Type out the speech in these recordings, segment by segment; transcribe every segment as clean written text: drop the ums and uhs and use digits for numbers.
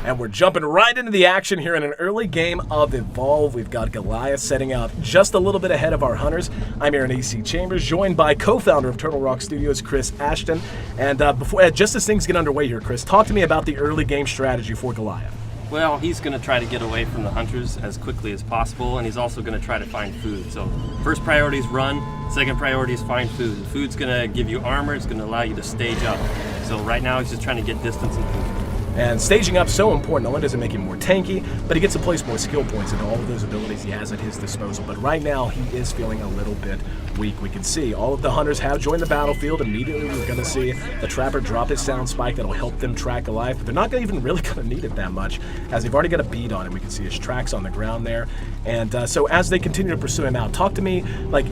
And we're jumping right into the action here in an early game of Evolve. We've got Goliath setting out just a little bit ahead of our hunters. I'm Aaron AC Chambers, joined by co-founder of Turtle Rock Studios, Chris Ashton. And just as things get underway here, Chris, talk to me about the early game strategy for Goliath. Well, he's going to try to get away from the hunters as quickly as possible, and he's also going to try to find food. So first priority is run, second priority is find food. The food's going to give you armor, it's going to allow you to stage up. So right now he's just trying to get distance and food. And staging up so important. Not only does it make him more tanky, but he gets to place more skill points into all of those abilities he has at his disposal. But right now, he is feeling a little bit weak. We can see all of the hunters have joined the battlefield. Immediately, we're going to see the Trapper drop his sound spike that'll help them track Goliath. But they're not even really going to need it that much, as they've already got a bead on him. We can see his tracks on the ground there. And so as they continue to pursue him out, talk to me,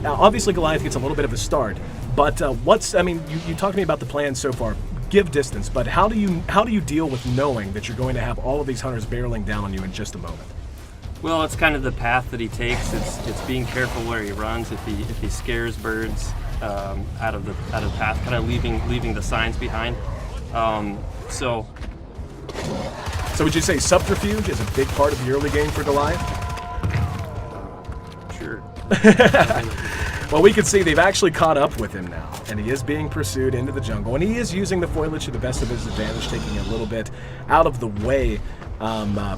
obviously Goliath gets a little bit of a start. But you talked to me about the plan so far. Give distance, but how do you deal with knowing that you're going to have all of these hunters barreling down on you in just a moment? Well, it's kind of the path that he takes. It's being careful where he runs. If he scares birds out of the path, kind of leaving the signs behind. So would you say subterfuge is a big part of the early game for Goliath? Sure. Well, we can see they've actually caught up with him now, and he is being pursued into the jungle, and he is using the foliage to the best of his advantage, taking a little bit out of the way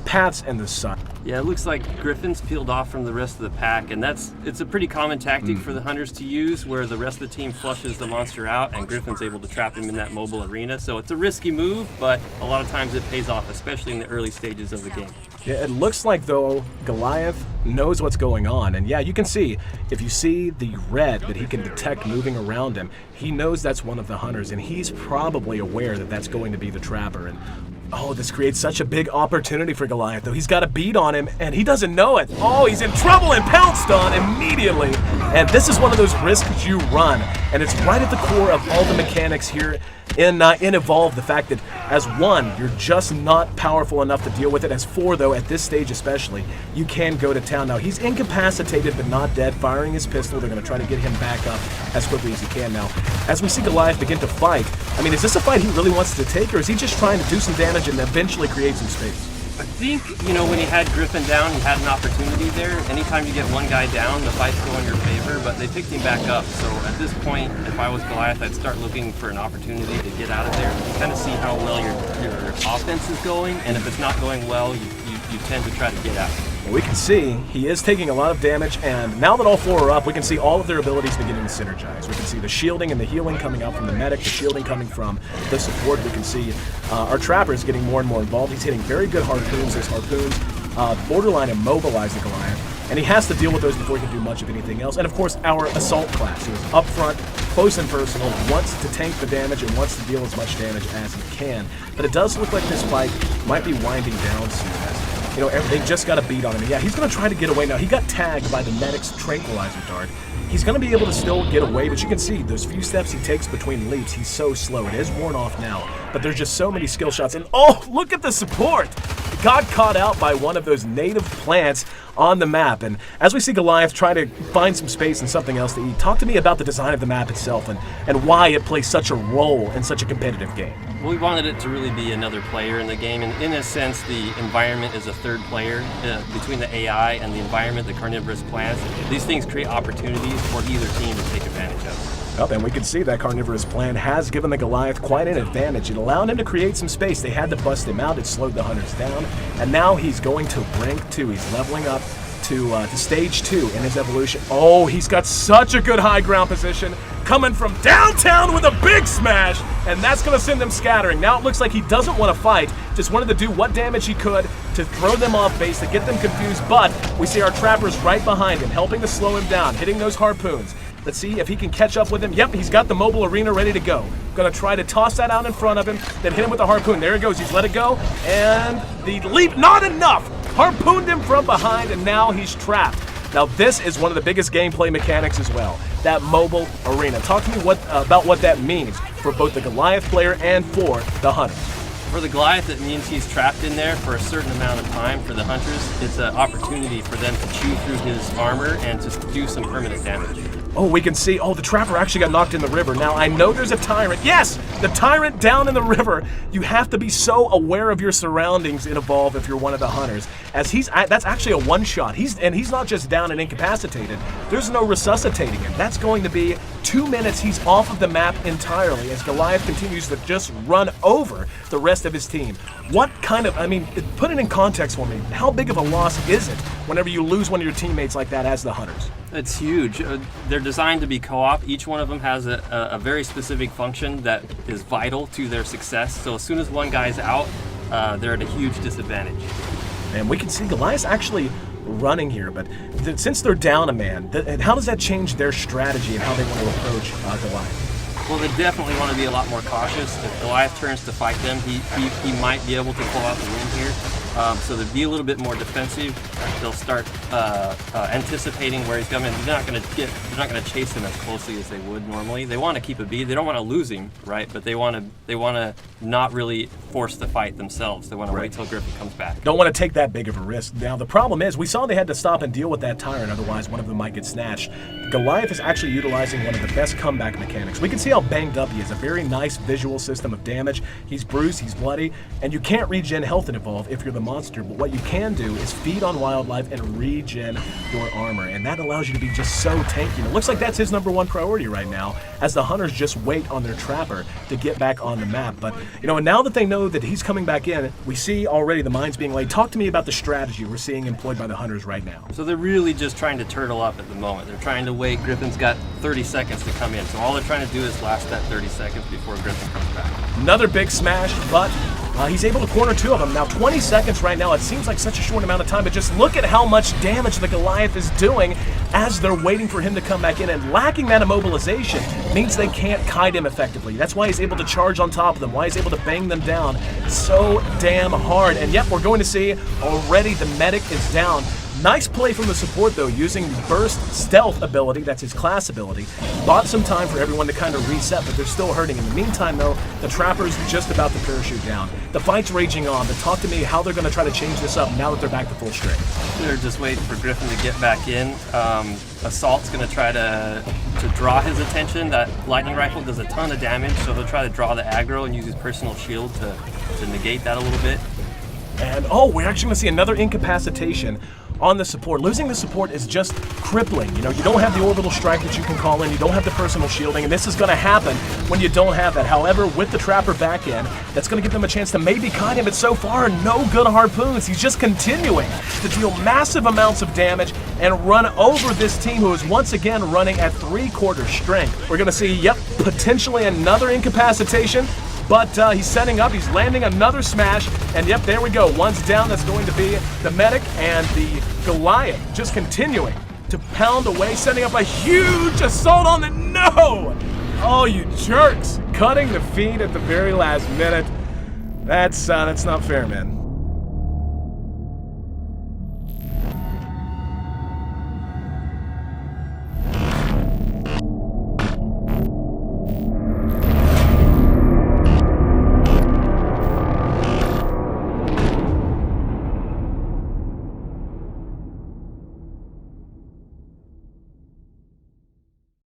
paths and the sun. Yeah, it looks like Griffin's peeled off from the rest of the pack, and it's a pretty common tactic for the hunters to use, where the rest of the team flushes the monster out, and Griffin's able to trap him in that mobile arena. So it's a risky move, but a lot of times it pays off, especially in the early stages of the game. Yeah, it looks like, though, Goliath knows what's going on. And yeah, you can see, if you see the red that he can detect moving around him, he knows that's one of the hunters, and he's probably aware that that's going to be the Trapper. And oh, this creates such a big opportunity for Goliath, though. He's got a bead on him, and he doesn't know it. Oh, he's in trouble and pounced on immediately. And this is one of those risks you run, and it's right at the core of all the mechanics here in Evolve. The fact that as one, you're just not powerful enough to deal with it. As four, though, at this stage especially, you can go to town. Now, he's incapacitated but not dead, firing his pistol. They're going to try to get him back up as quickly as he can. Now, as we see Goliath begin to fight, I mean, is this a fight he really wants to take, or is he just trying to do some damage and eventually create some space? I think, when he had Griffin down, he had an opportunity there. Anytime you get one guy down, the fight's go in your favor, but they picked him back up. So at this point, if I was Goliath, I'd start looking for an opportunity to get out of there. You kind of see how well your offense is going, and if it's not going well, you tend to try to get out. Well, we can see he is taking a lot of damage, and now that all four are up, we can see all of their abilities beginning to synergize. We can see the shielding and the healing coming out from the medic, the shielding coming from the support. We can see our Trapper is getting more and more involved. He's hitting very good harpoons. His harpoons borderline immobilize the Goliath, and he has to deal with those before he can do much of anything else. And of course, our assault class, who is up front, close and personal, wants to tank the damage and wants to deal as much damage as he can. But it does look like this fight might be winding down soon, as they just got a beat on him. Yeah, he's going to try to get away now. He got tagged by the medic's tranquilizer dart. He's going to be able to still get away, but you can see those few steps he takes between leaps, he's so slow. It is worn off now, but there's just so many skill shots. And oh, look at the support! He got caught out by one of those native plants on the map. And as we see Goliath try to find some space and something else to eat, talk to me about the design of the map itself and why it plays such a role in such a competitive game. We wanted it to really be another player in the game, and in a sense, the environment is a third player between the AI and the environment, the carnivorous plants. These things create opportunities for either team to take advantage of. Well, and we can see that carnivorous plant has given the Goliath quite an advantage. It allowed him to create some space. They had to bust him out. It slowed the hunters down, and now he's going to rank 2. He's leveling up to stage 2 in his evolution. Oh, he's got such a good high ground position, coming from downtown with a big smash, and that's going to send them scattering. Now it looks like he doesn't want to fight, just wanted to do what damage he could to throw them off base, to get them confused, but we see our Trappers right behind him, helping to slow him down, hitting those harpoons. Let's see if he can catch up with him. Yep, he's got the mobile arena ready to go. Gonna try to toss that out in front of him, then hit him with the harpoon. There he goes, he's let it go, and the leap, not enough! Harpooned him from behind, and now he's trapped. Now this is one of the biggest gameplay mechanics as well, that mobile arena. Talk to me about what that means for both the Goliath player and for the hunters. For the Goliath, it means he's trapped in there for a certain amount of time. For the hunters, it's an opportunity for them to chew through his armor and to do some permanent damage. Oh, we can see, oh, the Trapper actually got knocked in the river. Now, I know there's a Tyrant. Yes, the Tyrant down in the river. You have to be so aware of your surroundings in Evolve if you're one of the hunters. As that's actually a one-shot. He's not just down and incapacitated. There's no resuscitating him. That's going to be 2 minutes. He's off of the map entirely as Goliath continues to just run over the rest of his team. What kind of, I mean, put it in context for me. How big of a loss is it whenever you lose one of your teammates like that as the hunters? It's huge. They're designed to be co-op. Each one of them has a very specific function that is vital to their success. So as soon as one guy's out, they're at a huge disadvantage. And we can see Goliath's actually running here, but since they're down a man, how does that change their strategy and how they want to approach Goliath? Well, they definitely want to be a lot more cautious. If Goliath turns to fight them, he might be able to pull out the win here. So they'd be a little bit more defensive. They'll start anticipating where he's coming. They're not going to chase him as closely as they would normally. They want to keep a bead. They don't want to lose him, right? But they want to not really force the fight themselves. They want to wait till Griffin comes back. Don't want to take that big of a risk. Now the problem is, we saw they had to stop and deal with that Tyrant, otherwise one of them might get snatched. Goliath is actually utilizing one of the best comeback mechanics. We can see how banged up he is. A very nice visual system of damage. He's bruised, he's bloody, and you can't regen health in Evolve if you're the monster, but what you can do is feed on wildlife and regen your armor, and that allows you to be just so tanky. And it looks like that's his #1 priority right now, as the hunters just wait on their Trapper to get back on the map. But, you know, and now that they know that he's coming back in, we see already the mines being laid. Talk to me about the strategy we're seeing employed by the hunters right now. So they're really just trying to turtle up at the moment. They're trying to wait. Griffin's got 30 seconds to come in, so all they're trying to do is last that 30 seconds before Griffin comes back. Another big smash, but he's able to corner 2 of them. Now 20 seconds right now, it seems like such a short amount of time, but just look at how much damage the Goliath is doing as they're waiting for him to come back in, and lacking that immobilization means they can't kite him effectively. That's why he's able to charge on top of them, why he's able to bang them down so damn hard. And yep, we're going to see already the medic is down. Nice play from the support though, using the burst stealth ability, that's his class ability. Bought some time for everyone to kind of reset, but they're still hurting. In the meantime though, the Trapper's just about to parachute down. The fight's raging on, but talk to me how they're going to try to change this up now that they're back to full strength. They're just waiting for Griffin to get back in. Assault's going to try to draw his attention. That lightning rifle does a ton of damage, so he'll try to draw the aggro and use his personal shield to negate that a little bit. And oh, we're actually going to see another incapacitation on the support. Losing the support is just crippling. You know, you don't have the orbital strike that you can call in, you don't have the personal shielding, and this is going to happen when you don't have that. However, with the Trapper back in, that's going to give them a chance to maybe kite him, but so far, no good harpoons. He's just continuing to deal massive amounts of damage and run over this team who is once again running at 3/4 strength. We're going to see, yep, potentially another incapacitation. But he's setting up, he's landing another smash, and yep, there we go. One's down, that's going to be the medic, and the Goliath just continuing to pound away, setting up a huge assault on the, no! Oh, you jerks! Cutting the feed at the very last minute. That's not fair, man.